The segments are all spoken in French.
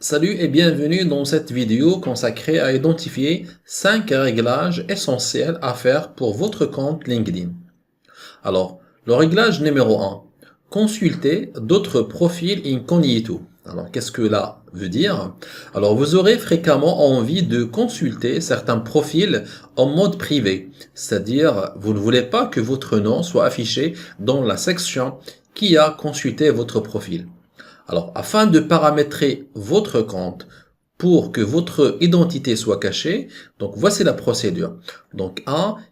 Salut et bienvenue dans cette vidéo consacrée à identifier 5 réglages essentiels à faire pour votre compte LinkedIn. Alors, le réglage numéro 1, consulter d'autres profils incognito. Alors, qu'est-ce que cela veut dire? Alors, vous aurez fréquemment envie de consulter certains profils en mode privé, c'est-à-dire vous ne voulez pas que votre nom soit affiché dans la section qui a consulté votre profil. Alors, afin de paramétrer votre compte pour que votre identité soit cachée, donc voici la procédure. Donc,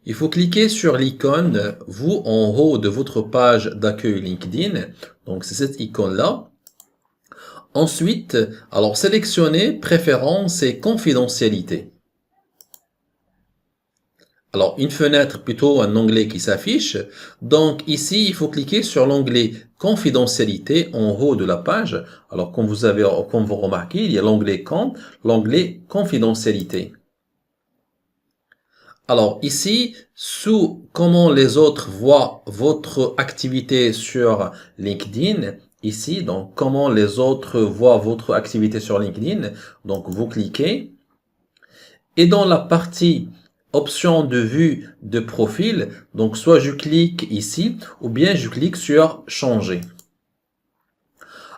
il faut cliquer sur l'icône, vous, en haut de votre page d'accueil LinkedIn. Donc, c'est cette icône-là. Ensuite, alors sélectionnez préférences et confidentialité. Alors, une fenêtre, plutôt un onglet qui s'affiche. Donc, ici, il faut cliquer sur l'onglet confidentialité en haut de la page. Alors, comme vous remarquez, il y a l'onglet compte, l'onglet confidentialité. Alors, ici, sous comment les autres voient votre activité sur LinkedIn, ici, donc, comment les autres voient votre activité sur LinkedIn. Donc, vous cliquez. Et dans la partie option de vue de profil, donc soit je clique ici ou bien je clique sur changer.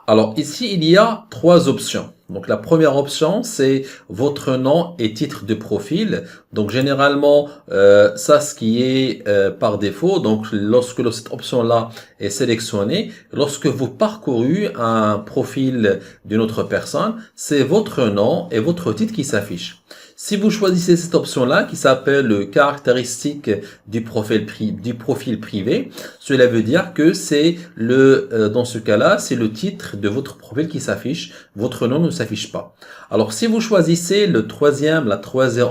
Alors ici, il y a trois options. Donc la première option, c'est votre nom et titre de profil. Donc généralement, ça ce qui est par défaut. Donc lorsque cette option-là est sélectionnée, lorsque vous parcourez un profil d'une autre personne, c'est votre nom et votre titre qui s'affichent. Si vous choisissez cette option-là qui s'appelle caractéristiques du profil privé, cela veut dire que c'est dans ce cas-là, c'est le titre de votre profil qui s'affiche, votre nom ne s'affiche pas. Alors si vous choisissez la troisième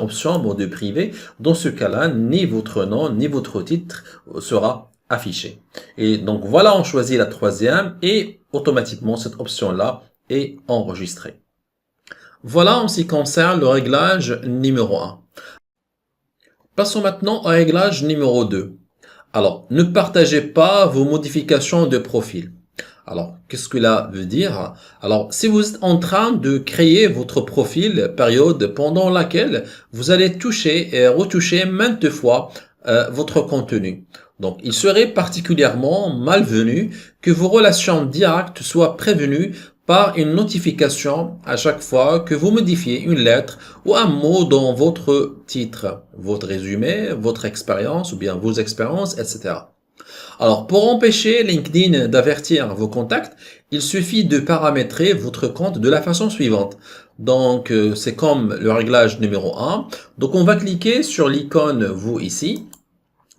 option, mode privé, dans ce cas-là, ni votre nom ni votre titre sera affiché. Et donc voilà, on choisit la troisième et automatiquement cette option-là est enregistrée. Voilà en ce qui concerne le réglage numéro 1. Passons maintenant au réglage numéro 2. Alors, ne partagez pas vos modifications de profil. Alors, qu'est-ce que cela veut dire? Alors, si vous êtes en train de créer votre profil, période pendant laquelle vous allez toucher et retoucher maintes fois votre contenu. Donc, il serait particulièrement malvenu que vos relations directes soient prévenues par une notification à chaque fois que vous modifiez une lettre ou un mot dans votre titre, votre résumé, votre expérience ou bien vos expériences, etc. Alors, pour empêcher LinkedIn d'avertir vos contacts, il suffit de paramétrer votre compte de la façon suivante. Donc, c'est comme le réglage numéro 1. Donc, on va cliquer sur l'icône vous ici.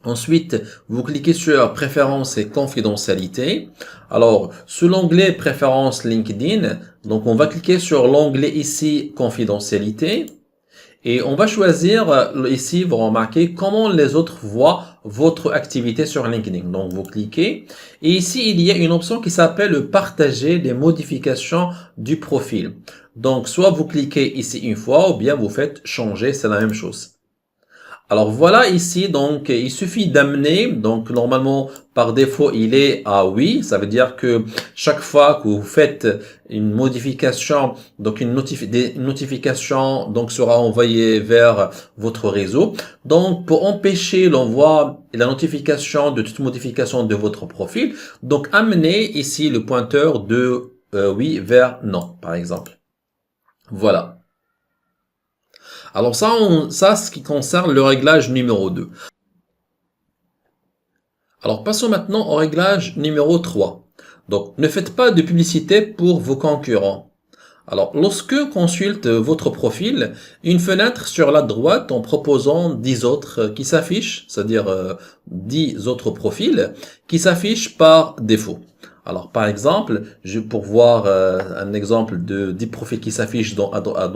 Ensuite, vous cliquez sur préférences et confidentialité. Alors, sous l'onglet préférences LinkedIn, donc on va cliquer sur l'onglet ici confidentialité. Et on va choisir ici, vous remarquez comment les autres voient votre activité sur LinkedIn. Donc, vous cliquez. Et ici, il y a une option qui s'appelle partager les modifications du profil. Donc, soit vous cliquez ici une fois ou bien vous faites changer, c'est la même chose. Alors voilà ici, donc il suffit d'amener, donc normalement par défaut il est à oui, ça veut dire que chaque fois que vous faites une modification, donc une notification donc sera envoyée vers votre réseau. Donc pour empêcher l'envoi et la notification de toute modification de votre profil, donc amenez ici le pointeur de oui vers non par exemple. Voilà. Alors ça, ce qui concerne le réglage numéro 2. Alors passons maintenant au réglage numéro 3. Donc ne faites pas de publicité pour vos concurrents. Alors lorsque consulte votre profil, une fenêtre sur la droite en proposant 10 autres qui s'affichent, c'est-à-dire 10 autres profils qui s'affichent par défaut. Alors, par exemple, pour voir un exemple de 10 profils qui s'affichent dans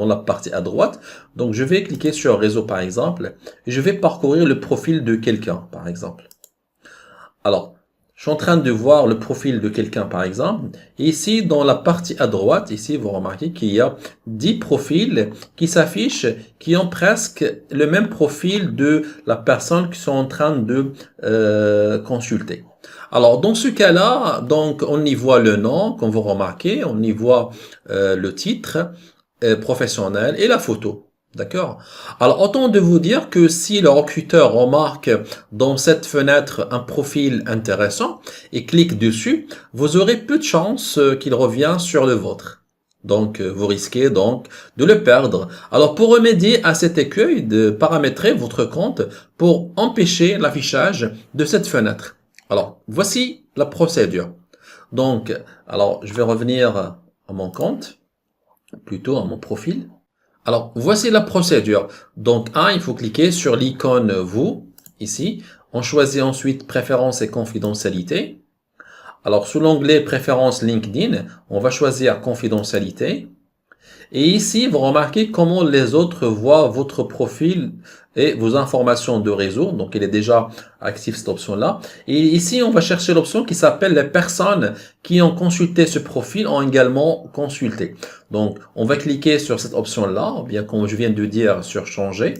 la partie à droite, donc je vais cliquer sur réseau par exemple, et je vais parcourir le profil de quelqu'un par exemple. Alors, je suis en train de voir le profil de quelqu'un par exemple, et ici dans la partie à droite, ici vous remarquez qu'il y a 10 profils qui s'affichent, qui ont presque le même profil de la personne qui sont en train de consulter. Alors, dans ce cas-là, donc, on y voit le nom, comme vous remarquez, on y voit le titre, professionnel et la photo. D'accord? Alors, autant de vous dire que si le recruteur remarque dans cette fenêtre un profil intéressant et clique dessus, vous aurez peu de chances qu'il revienne sur le vôtre. Donc, vous risquez donc de le perdre. Alors, pour remédier à cet écueil, de paramétrer votre compte pour empêcher l'affichage de cette fenêtre. Alors, voici la procédure. Donc, alors, je vais revenir à mon compte, plutôt à mon profil. Alors, voici la procédure. Donc, il faut cliquer sur l'icône Vous, ici. On choisit ensuite Préférences et confidentialité. Alors, sous l'onglet Préférences LinkedIn, on va choisir Confidentialité. Et ici, vous remarquez comment les autres voient votre profil et vos informations de réseau. Donc, il est déjà actif cette option-là. Et ici, on va chercher l'option qui s'appelle les personnes qui ont consulté ce profil ont également consulté. Donc, on va cliquer sur cette option-là, bien comme je viens de dire, sur changer.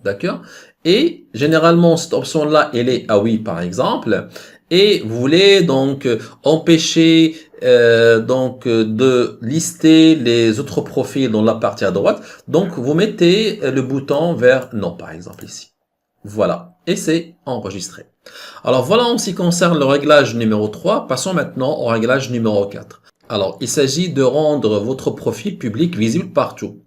D'accord? Et généralement, cette option-là, elle est à oui, par exemple. Et vous voulez donc empêcher de lister les autres profils dans la partie à droite. Donc, vous mettez le bouton vers non, par exemple, ici. Voilà. Et c'est enregistré. Alors, voilà en ce qui concerne le réglage numéro 3. Passons maintenant au réglage numéro 4. Alors, il s'agit de rendre votre profil public visible partout.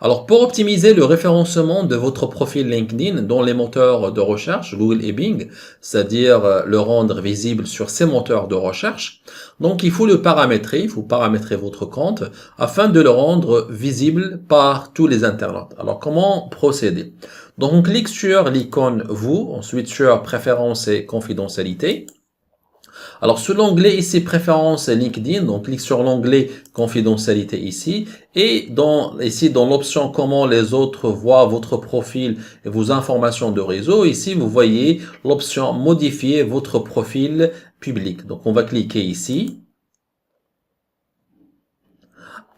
Alors, pour optimiser le référencement de votre profil LinkedIn dans les moteurs de recherche, Google et Bing, c'est-à-dire le rendre visible sur ces moteurs de recherche, donc il faut le paramétrer, il faut paramétrer votre compte afin de le rendre visible par tous les internautes. Alors, comment procéder? Donc, on clique sur l'icône Vous, ensuite sur Préférences et confidentialité. Alors, sur l'onglet ici, Préférences LinkedIn, donc clique sur l'onglet Confidentialité ici, et ici dans l'option Comment les autres voient votre profil et vos informations de réseau, ici vous voyez l'option Modifier votre profil public. Donc, on va cliquer ici.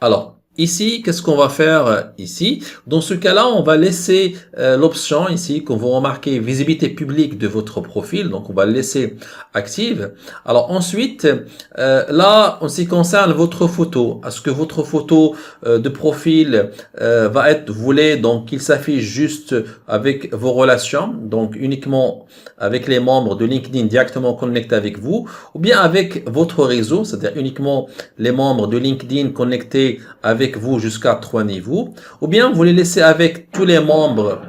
Alors, ici, qu'est-ce qu'on va faire ici? Dans ce cas-là, on va laisser l'option ici, que vous remarquez, visibilité publique de votre profil. Donc, on va le laisser active. Alors, ensuite, là, en ce qui concerne votre photo, est-ce que votre photo de profil va être, vous voulez, donc, qu'il s'affiche juste avec vos relations, donc uniquement avec les membres de LinkedIn directement connectés avec vous, ou bien avec votre réseau, c'est-à-dire uniquement les membres de LinkedIn connectés avec vous jusqu'à 3 niveaux, ou bien vous les laissez avec tous les membres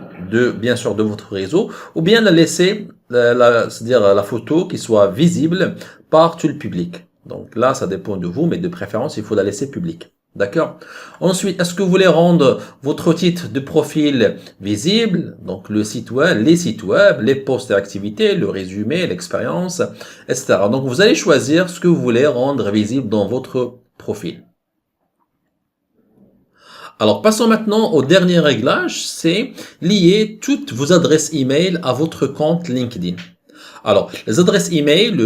bien sûr, de votre réseau, ou bien la laisser, c'est-à-dire la photo qui soit visible par tout le public. Donc là, ça dépend de vous, mais de préférence, il faut la laisser publique. D'accord? Ensuite, est-ce que vous voulez rendre votre titre de profil visible? Donc, le site web, les sites web, les posts d'activité, le résumé, l'expérience, etc. Donc, vous allez choisir ce que vous voulez rendre visible dans votre profil. Alors, passons maintenant au dernier réglage, c'est lier toutes vos adresses email à votre compte LinkedIn. Alors, les adresses email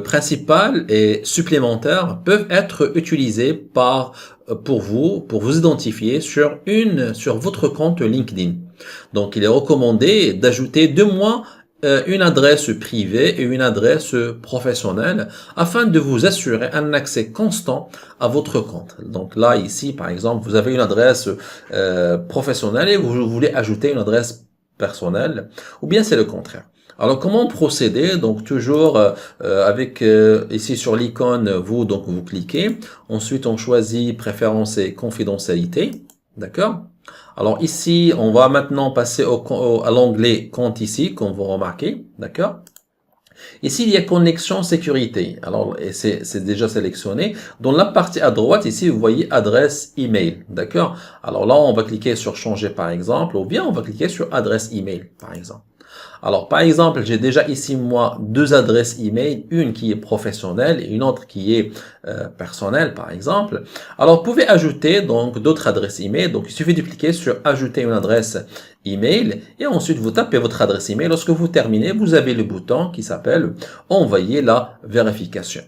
principales et supplémentaires peuvent être utilisées pour vous identifier sur votre compte LinkedIn. Donc, il est recommandé d'ajouter 2 mois une adresse privée et une adresse professionnelle afin de vous assurer un accès constant à votre compte. Donc là, ici, par exemple, vous avez une adresse professionnelle et vous voulez ajouter une adresse personnelle, ou bien c'est le contraire. Alors, comment procéder? Donc, toujours avec ici sur l'icône vous, donc vous cliquez. Ensuite, on choisit Préférences et confidentialité. D'accord? Alors ici, on va maintenant passer à l'onglet Compte ici, comme vous remarquez. D'accord? Ici, il y a Connexion sécurité. Alors, c'est déjà sélectionné. Dans la partie à droite, ici, vous voyez Adresse email. D'accord? Alors là, on va cliquer sur Changer par exemple, ou bien on va cliquer sur Adresse email par exemple. Alors, par exemple, j'ai déjà ici, moi, 2 adresses email, une qui est professionnelle et une autre qui est personnelle, par exemple. Alors, vous pouvez ajouter donc d'autres adresses email. Donc, il suffit de cliquer sur Ajouter une adresse email et ensuite vous tapez votre adresse email. Lorsque vous terminez, vous avez le bouton qui s'appelle Envoyer la vérification.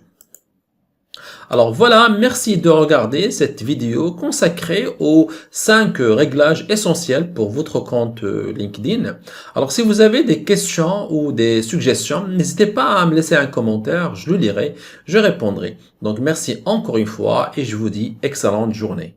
Alors voilà, merci de regarder cette vidéo consacrée aux 5 réglages essentiels pour votre compte LinkedIn. Alors si vous avez des questions ou des suggestions, n'hésitez pas à me laisser un commentaire, je le lirai, je répondrai. Donc merci encore une fois et je vous dis excellente journée.